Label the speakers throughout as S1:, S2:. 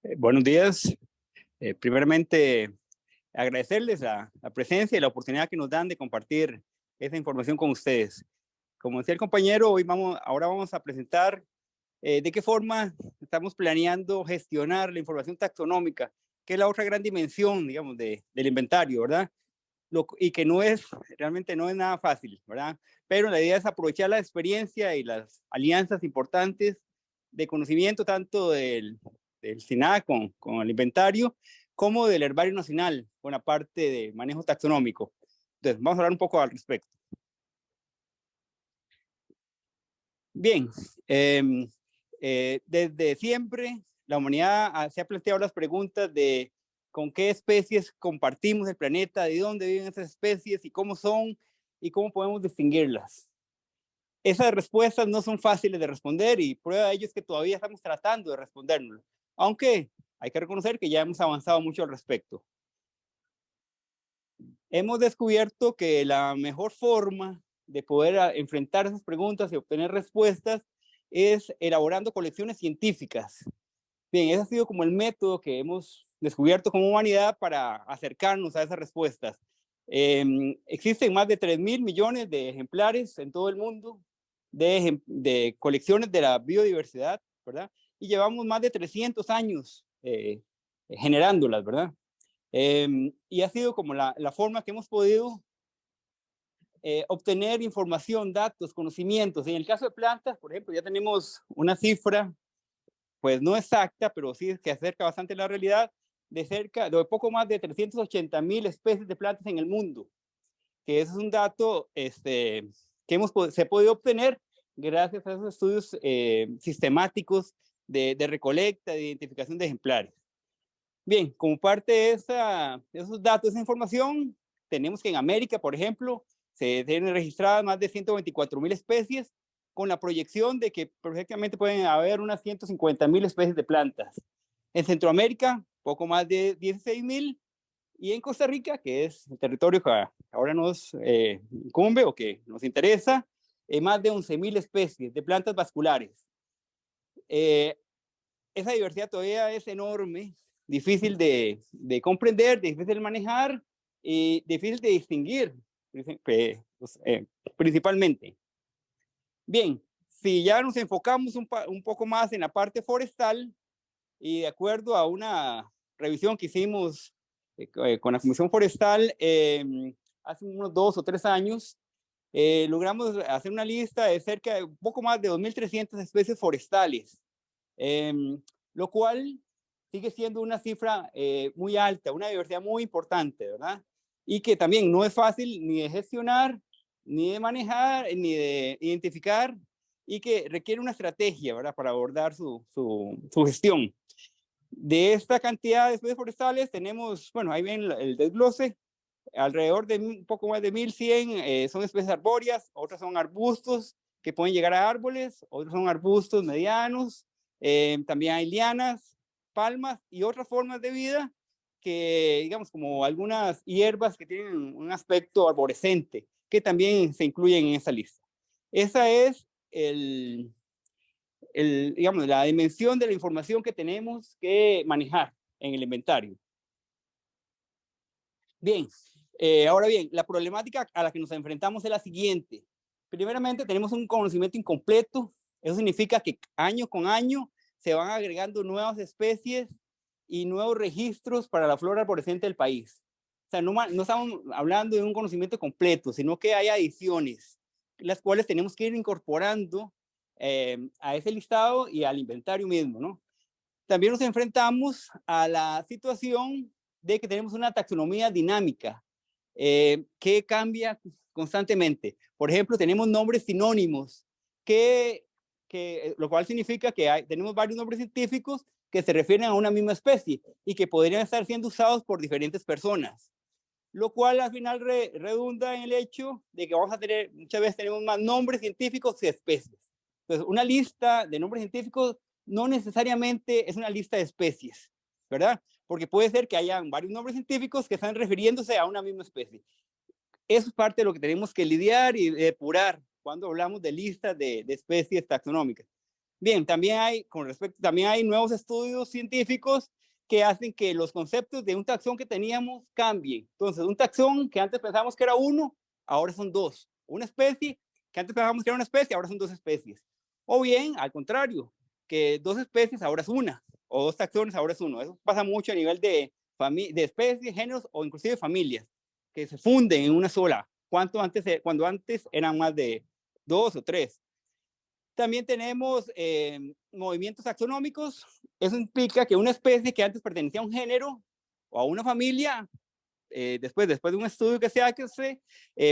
S1: Buenos días. Primeramente, agradecerles la presencia y la oportunidad que nos dan de compartir esa información con ustedes. Como decía el compañero, ahora vamos a presentar de qué forma estamos planeando gestionar la información taxonómica, que es la otra gran dimensión, digamos, del inventario, ¿verdad? Y que realmente no es nada fácil, ¿verdad? Pero la idea es aprovechar la experiencia y las alianzas importantes de conocimiento tanto del SINAC con el inventario, como del Herbario Nacional, con la parte de manejo taxonómico. Entonces, vamos a hablar un poco al respecto. Bien, desde siempre la humanidad se ha planteado las preguntas de con qué especies compartimos el planeta, de dónde viven esas especies y cómo son y cómo podemos distinguirlas. Esas respuestas no son fáciles de responder y prueba de ello es que todavía estamos tratando de respondernos, aunque hay que reconocer que ya hemos avanzado mucho al respecto. Hemos descubierto que la mejor forma de poder enfrentar esas preguntas y obtener respuestas es elaborando colecciones científicas. Bien, ese ha sido como el método que hemos descubierto como humanidad para acercarnos a esas respuestas. Existen más de 3.000 millones de ejemplares en todo el mundo de colecciones de la biodiversidad, ¿verdad? Y llevamos más de 300 años generándolas, ¿verdad? Y ha sido como la forma que hemos podido obtener información, datos, conocimientos. En el caso de plantas, por ejemplo, ya tenemos una cifra, pues no exacta, pero sí que acerca bastante la realidad, de poco más de 380.000 especies de plantas en el mundo, que ese es un dato se ha podido obtener gracias a esos estudios sistemáticos de recolecta, de identificación de ejemplares. Bien, como parte de esos datos, esa información, tenemos que en América, por ejemplo, se tienen registradas más de 124.000 especies, con la proyección de que perfectamente pueden haber unas 150.000 especies de plantas. En Centroamérica, poco más de 16.000, y en Costa Rica, que es el territorio que ahora nos incumbe o que nos interesa, más de 11.000 especies de plantas vasculares. Esa diversidad todavía es enorme, difícil de comprender, difícil de manejar y difícil de distinguir, principalmente. Bien, si ya nos enfocamos un poco más en la parte forestal y de acuerdo a una revisión que hicimos con la Comisión Forestal hace unos 2 o 3 años, logramos hacer una lista de cerca de un poco más de 2.300 especies forestales. Lo cual sigue siendo una cifra muy alta, una diversidad muy importante, ¿verdad? Y que también no es fácil ni de gestionar, ni de manejar, ni de identificar, y que requiere una estrategia, ¿verdad? Para abordar su gestión. De esta cantidad de especies forestales tenemos, bueno, ahí ven el desglose, alrededor de un poco más de 1.100 son especies arbóreas, otras son arbustos que pueden llegar a árboles, otros son arbustos medianos, también hay lianas, palmas y otras formas de vida que, digamos, como algunas hierbas que tienen un aspecto arborescente, que también se incluyen en esa lista. Esa es digamos, la dimensión de la información que tenemos que manejar en el inventario. Bien, ahora bien, la problemática a la que nos enfrentamos es la siguiente. Primeramente, tenemos un conocimiento incompleto. Eso significa que año con año se van agregando nuevas especies y nuevos registros para la flora arborescente del país. O sea, no estamos hablando de un conocimiento completo, sino que hay adiciones, las cuales tenemos que ir incorporando a ese listado y al inventario mismo, ¿no? También nos enfrentamos a la situación de que tenemos una taxonomía dinámica que cambia constantemente. Por ejemplo, tenemos nombres sinónimos, lo cual significa que tenemos varios nombres científicos que se refieren a una misma especie y que podrían estar siendo usados por diferentes personas, lo cual al final redunda en el hecho de que muchas veces tenemos más nombres científicos que especies. Entonces, una lista de nombres científicos no necesariamente es una lista de especies, ¿verdad? Porque puede ser que haya varios nombres científicos que están refiriéndose a una misma especie. Eso es parte de lo que tenemos que lidiar y depurar cuando hablamos de listas de especies taxonómicas. Bien, también hay nuevos estudios científicos que hacen que los conceptos de un taxón que teníamos cambien. Entonces, un taxón que antes pensábamos que era uno, ahora son dos. Una especie que antes pensábamos que era una especie, ahora son dos especies. O bien, al contrario, que dos especies ahora es una, o dos taxones ahora es uno. Eso pasa mucho a nivel de especies, géneros o inclusive familias, que se funden en una sola, cuando antes eran más de dos o tres. También tenemos movimientos taxonómicos. Eso implica que una especie que antes pertenecía a un género o a una familia, después de un estudio que se hace,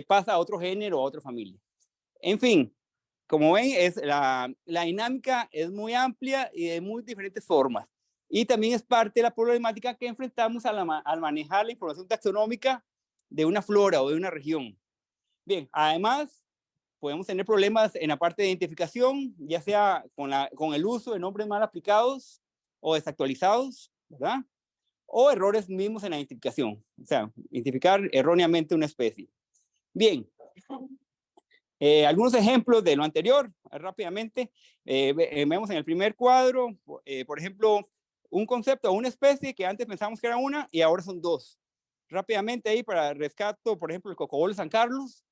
S1: pasa a otro género o a otra familia. En fin, como ven, la dinámica es muy amplia y de muy diferentes formas. Y también es parte de la problemática que enfrentamos al manejar la información taxonómica de una flora o de una región. Bien, además, podemos tener problemas en la parte de identificación, ya sea con el uso de nombres mal aplicados o desactualizados, ¿verdad? O errores mismos en la identificación, o sea, identificar erróneamente una especie. Bien, algunos ejemplos de lo anterior, rápidamente. Vemos en el primer cuadro, por ejemplo, un concepto o una especie que antes pensamos que era una y ahora son dos. Rápidamente ahí para rescato, por ejemplo, el cocobolo San Carlos,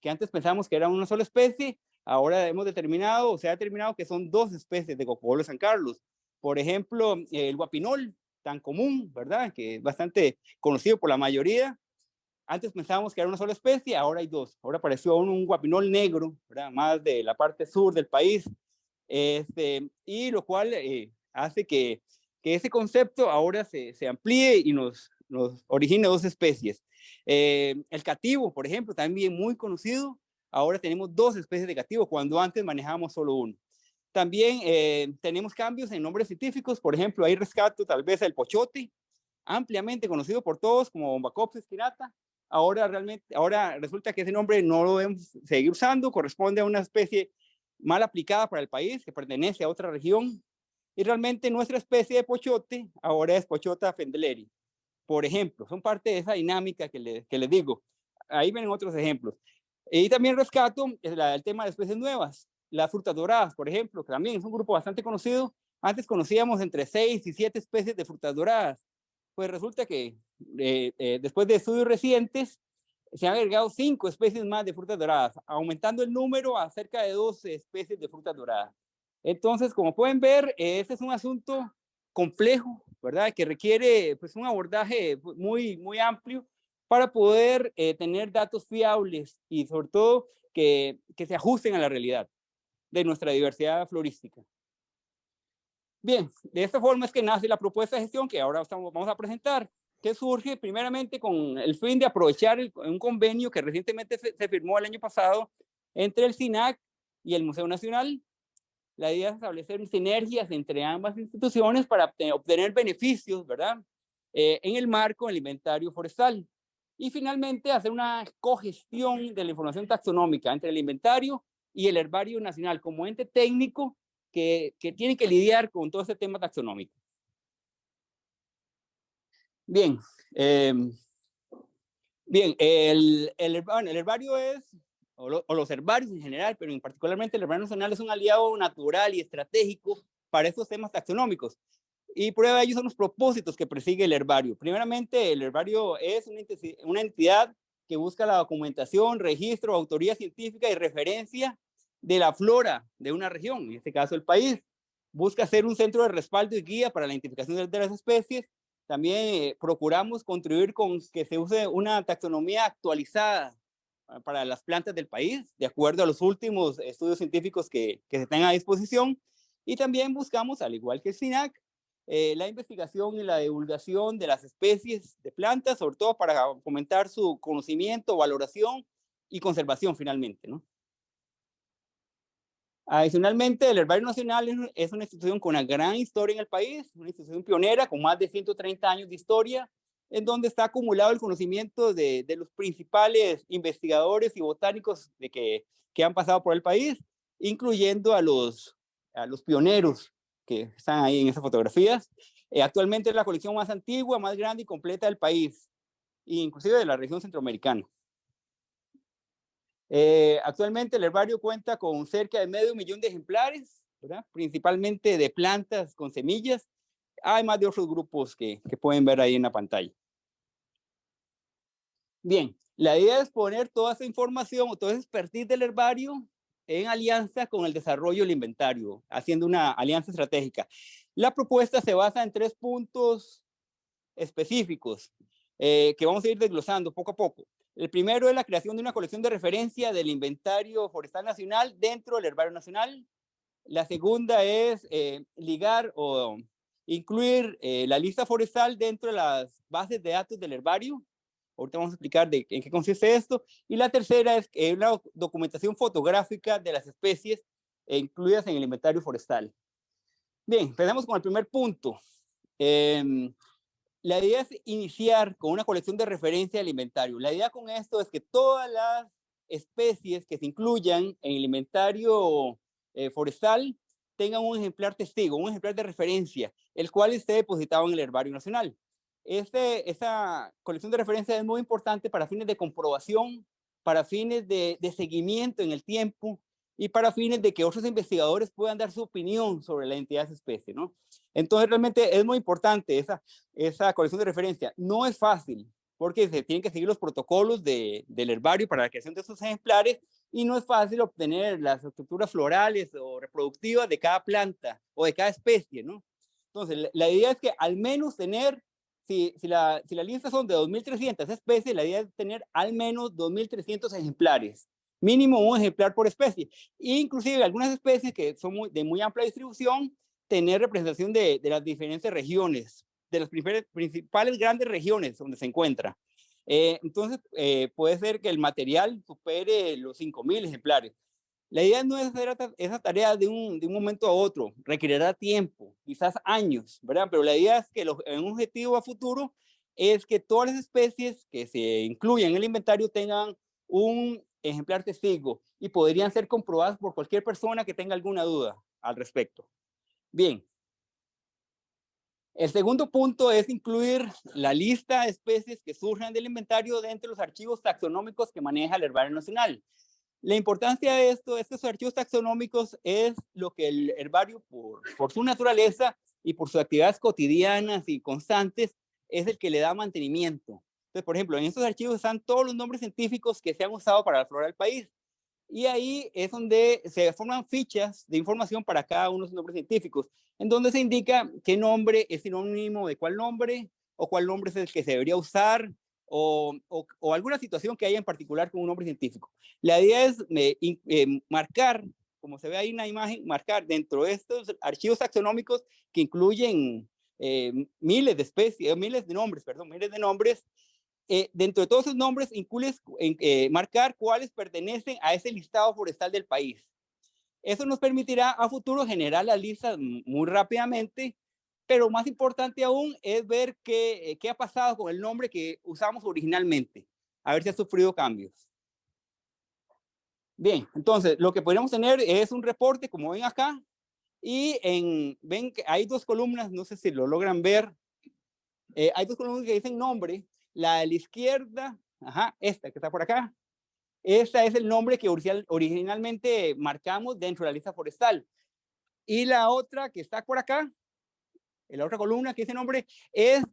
S1: que antes pensamos que era una sola especie, ahora hemos determinado, o se ha determinado que son dos especies de cocobolo San Carlos. Por ejemplo, el guapinol, tan común, ¿verdad? Que es bastante conocido por la mayoría. Antes pensábamos que era una sola especie, ahora hay dos. Ahora apareció un guapinol negro, ¿verdad? Más de la parte sur del país. Y lo cual hace que ese concepto ahora se amplíe y nos origine dos especies. El cativo, por ejemplo, también muy conocido. Ahora tenemos dos especies de cativo, cuando antes manejábamos solo uno. También tenemos cambios en nombres científicos. Por ejemplo, hay rescato tal vez el pochote, ampliamente conocido por todos como Bombacopsis quinata. Ahora resulta que ese nombre no lo debemos seguir usando, corresponde a una especie mal aplicada para el país, que pertenece a otra región. Y realmente nuestra especie de pochote ahora es Pochota fendeleri. Por ejemplo, son parte de esa dinámica que les digo. Ahí ven otros ejemplos. Y también rescato el tema de especies nuevas. Las frutas doradas, por ejemplo, que también es un grupo bastante conocido. Antes conocíamos entre 6 y 7 especies de frutas doradas. Pues resulta que después de estudios recientes se han agregado 5 especies más de frutas doradas, aumentando el número a cerca de 12 especies de frutas doradas. Entonces, como pueden ver, este es un asunto complejo, ¿verdad? Que requiere pues, un abordaje muy amplio para poder tener datos fiables y sobre todo que se ajusten a la realidad de nuestra diversidad florística. Bien, de esta forma es que nace la propuesta de gestión que ahora vamos a presentar, que surge primeramente con el fin de aprovechar un convenio que recientemente se firmó el año pasado entre el SINAC y el Museo Nacional. La idea es establecer sinergias entre ambas instituciones para obtener beneficios, ¿verdad? En el marco del inventario forestal. Y finalmente hacer una cogestión de la información taxonómica entre el inventario y el herbario nacional como ente técnico que tiene que lidiar con todo este tema taxonómico. Bien, el herbario es, o los herbarios en general, pero en particularmente el herbario nacional es un aliado natural y estratégico para estos temas taxonómicos. Y prueba de ello son los propósitos que persigue el herbario. Primeramente, el herbario es una entidad que busca la documentación, registro, autoría científica y referencia de la flora de una región, en este caso el país. Busca ser un centro de respaldo y guía para la identificación de las especies. También procuramos contribuir con que se use una taxonomía actualizada para las plantas del país, de acuerdo a los últimos estudios científicos que se tengan a disposición. Y también buscamos, al igual que el SINAC, la investigación y la divulgación de las especies de plantas, sobre todo para fomentar su conocimiento, valoración y conservación finalmente, ¿no? Adicionalmente, el Herbario Nacional es una institución con una gran historia en el país, una institución pionera con más de 130 años de historia, en donde está acumulado el conocimiento de los principales investigadores y botánicos que han pasado por el país, incluyendo a los pioneros que están ahí en esas fotografías. Actualmente es la colección más antigua, más grande y completa del país, inclusive de la región centroamericana. Actualmente el herbario cuenta con cerca de 500,000 de ejemplares ¿verdad? Principalmente de plantas con semillas. Hay más de otros grupos que pueden ver ahí en la pantalla. Bien, la idea es poner toda esa información o toda esa expertise del herbario en alianza con el desarrollo del inventario, haciendo una alianza estratégica. La propuesta se basa en 3 puntos específicos que vamos a ir desglosando poco a poco. El primero es la creación de una colección de referencia del inventario forestal nacional dentro del herbario nacional. La segunda es ligar o incluir la lista forestal dentro de las bases de datos del herbario. Ahorita vamos a explicar en qué consiste esto. Y la tercera es una documentación fotográfica de las especies incluidas en el inventario forestal. Bien, empezamos con el primer punto. La idea es iniciar con una colección de referencia del inventario. La idea con esto es que todas las especies que se incluyan en el inventario forestal tengan un ejemplar testigo, un ejemplar de referencia, el cual esté depositado en el herbario nacional. Esa colección de referencia es muy importante para fines de comprobación, para fines de seguimiento en el tiempo y para fines de que otros investigadores puedan dar su opinión sobre la identidad de esa especie, ¿no? Entonces realmente es muy importante esa colección de referencia. No es fácil porque se tienen que seguir los protocolos del herbario para la creación de esos ejemplares y no es fácil obtener las estructuras florales o reproductivas de cada planta o de cada especie, ¿no? Entonces la idea es que al menos tener, si la lista son de 2.300 especies, la idea es tener al menos 2.300 ejemplares. Mínimo un ejemplar por especie. Inclusive algunas especies que son de muy amplia distribución, tener representación de las diferentes regiones, de las principales grandes regiones donde se encuentra. Entonces, puede ser que el material supere los 5.000 ejemplares. La idea no es hacer esa tarea de un momento a otro, requerirá tiempo, quizás años, ¿verdad? Pero la idea es que en un objetivo a futuro es que todas las especies que se incluyan en el inventario tengan un ejemplar testigo y podrían ser comprobadas por cualquier persona que tenga alguna duda al respecto. Bien. El segundo punto es incluir la lista de especies que surjan del inventario dentro de los archivos taxonómicos que maneja el Herbario Nacional. La importancia de esto es que los archivos taxonómicos es lo que el herbario, por su naturaleza y por sus actividades cotidianas y constantes, es el que le da mantenimiento. Entonces, por ejemplo, en estos archivos están todos los nombres científicos que se han usado para la flora del país. Y ahí es donde se forman fichas de información para cada uno de los nombres científicos, en donde se indica qué nombre es sinónimo de cuál nombre, o cuál nombre es el que se debería usar, o alguna situación que haya en particular con un nombre científico. La idea es marcar, como se ve ahí en la imagen, marcar dentro de estos archivos taxonómicos que incluyen miles de especies, miles de nombres, dentro de todos esos nombres, incluyes marcar cuáles pertenecen a ese listado forestal del país. Eso nos permitirá a futuro generar las listas muy rápidamente, pero más importante aún es ver qué ha pasado con el nombre que usamos originalmente, a ver si ha sufrido cambios. Bien, entonces lo que podríamos tener es un reporte, como ven acá, y ven que hay 2 columnas, no sé si lo logran ver, hay 2 columnas que dicen nombre. La de la izquierda, esta que está por acá, esta es el nombre que originalmente marcamos dentro de la lista forestal. Y la otra que está por acá, en la otra columna que dice nombre, es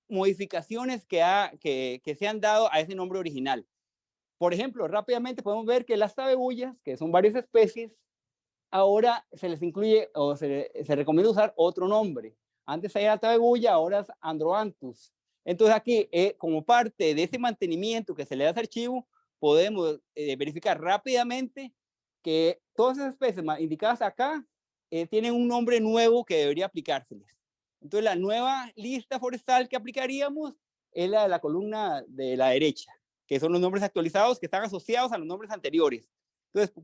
S1: modificaciones que se han dado a ese nombre original. Por ejemplo, rápidamente podemos ver que las tabebullas, que son varias especies, ahora se les incluye o se recomienda usar otro nombre. Antes era tabebulla, ahora es Androanthus. Entonces aquí, como parte de ese mantenimiento que se le da a ese archivo, podemos verificar rápidamente que todas esas especies indicadas acá tienen un nombre nuevo que debería aplicárseles. Entonces la nueva lista forestal que aplicaríamos es la de la columna de la derecha, que son los nombres actualizados que están asociados a los nombres anteriores. Entonces,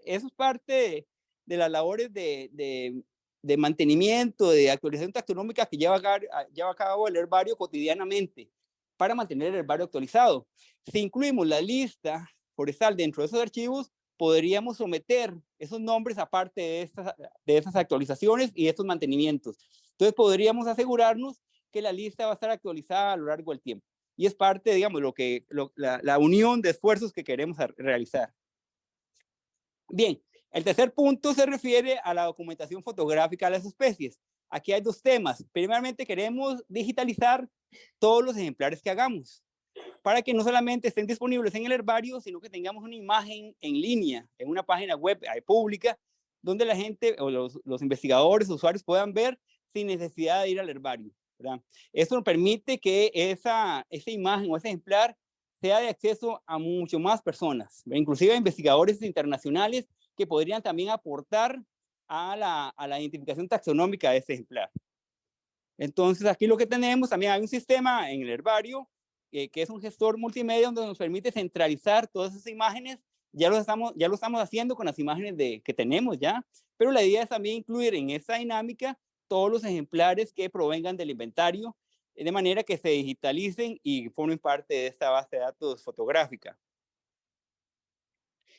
S1: eso es parte de las labores de mantenimiento, de actualización taxonómica que lleva a cabo el herbario cotidianamente para mantener el herbario actualizado. Si incluimos la lista forestal dentro de esos archivos, podríamos someter esos nombres aparte de estas actualizaciones y estos mantenimientos. Entonces podríamos asegurarnos que la lista va a estar actualizada a lo largo del tiempo. Y es parte, digamos, la unión de esfuerzos que queremos realizar. Bien, El tercer punto se refiere a la documentación fotográfica de las especies. Aquí hay dos temas. Primeramente, queremos digitalizar todos los ejemplares que hagamos para que no solamente estén disponibles en el herbario, sino que tengamos una imagen en línea, en una página web pública, donde la gente o los investigadores, usuarios puedan ver sin necesidad de ir al herbario, ¿verdad? Esto nos permite que esa imagen o ese ejemplar sea de acceso a mucho más personas, inclusive a investigadores internacionales que podrían también aportar a la identificación taxonómica de ese ejemplar. Entonces, aquí lo que tenemos, también hay un sistema en el herbario que es un gestor multimedia donde nos permite centralizar todas esas imágenes. Ya lo estamos haciendo con las imágenes que tenemos ya, pero la idea es también incluir en esta dinámica todos los ejemplares que provengan del inventario, de manera que se digitalicen y formen parte de esta base de datos fotográfica.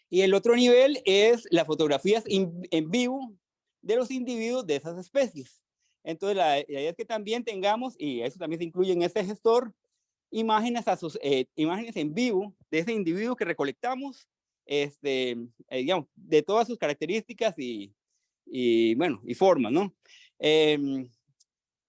S1: Y el otro nivel es las fotografías en vivo de los individuos de esas especies. Entonces, la idea es que también tengamos, y eso también se incluye en este gestor, imágenes en vivo de ese individuo que recolectamos, digamos, de todas sus características y formas, ¿no?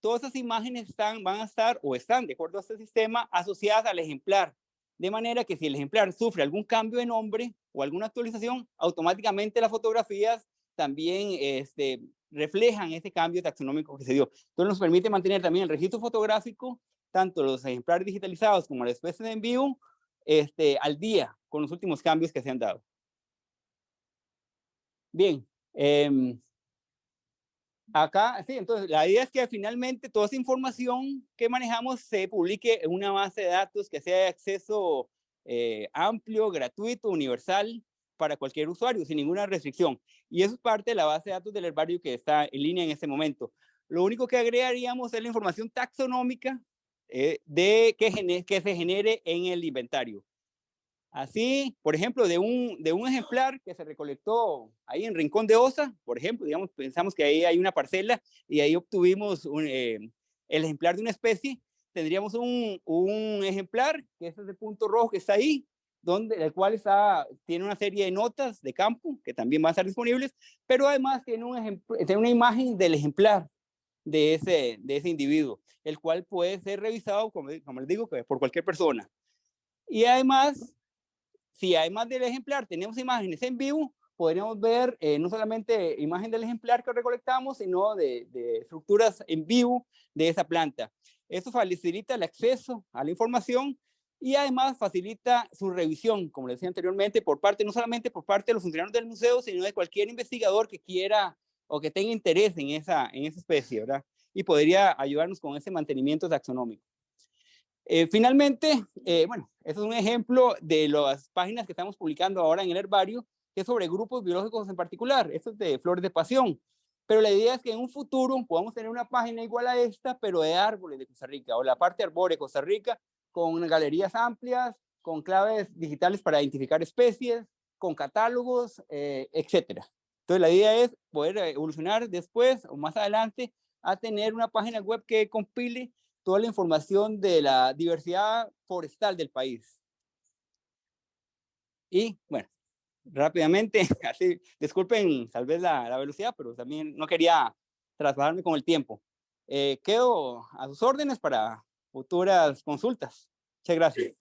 S1: Todas esas imágenes van a estar o están, de acuerdo a este sistema, asociadas al ejemplar. De manera que si el ejemplar sufre algún cambio de nombre o alguna actualización, automáticamente las fotografías también reflejan ese cambio taxonómico que se dio. Entonces nos permite mantener también el registro fotográfico, tanto los ejemplares digitalizados como las especies en vivo, al día con los últimos cambios que se han dado. Bien, acá, sí, entonces la idea es que finalmente toda esa información que manejamos se publique en una base de datos que sea de acceso amplio, gratuito, universal para cualquier usuario, sin ninguna restricción. Y eso es parte de la base de datos del herbario que está en línea en este momento. Lo único que agregaríamos es la información taxonómica que se genere en el inventario. Así, por ejemplo, de un ejemplar que se recolectó ahí en Rincón de Osa, por ejemplo, digamos, pensamos que ahí hay una parcela y ahí obtuvimos el ejemplar de una especie, tendríamos un ejemplar, que es ese punto rojo que está ahí, el cual tiene una serie de notas de campo que también van a estar disponibles, pero además tiene una imagen del ejemplar de ese individuo, el cual puede ser revisado, como les digo, por cualquier persona. Y además, si además del ejemplar tenemos imágenes en vivo, podríamos ver no solamente imagen del ejemplar que recolectamos, sino de estructuras en vivo de esa planta. Esto facilita el acceso a la información y además facilita su revisión, como les decía anteriormente, no solamente por parte de los funcionarios del museo, sino de cualquier investigador que quiera o que tenga interés en esa especie, ¿verdad? Y podría ayudarnos con ese mantenimiento taxonómico. Finalmente, bueno, eso es un ejemplo de las páginas que estamos publicando ahora en el herbario, que es sobre grupos biológicos en particular. Esto es de Flores de Pasión. Pero la idea es que en un futuro podamos tener una página igual a esta, pero de árboles de Costa Rica, o la parte arbórea de Costa Rica, con galerías amplias, con claves digitales para identificar especies, con catálogos, etcétera. Entonces la idea es poder evolucionar después o más adelante a tener una página web que compile toda la información de la diversidad forestal del país. Y bueno, rápidamente, así, disculpen tal vez la velocidad, pero también no quería trasladarme con el tiempo. Quedo a sus órdenes para futuras consultas. Muchas gracias.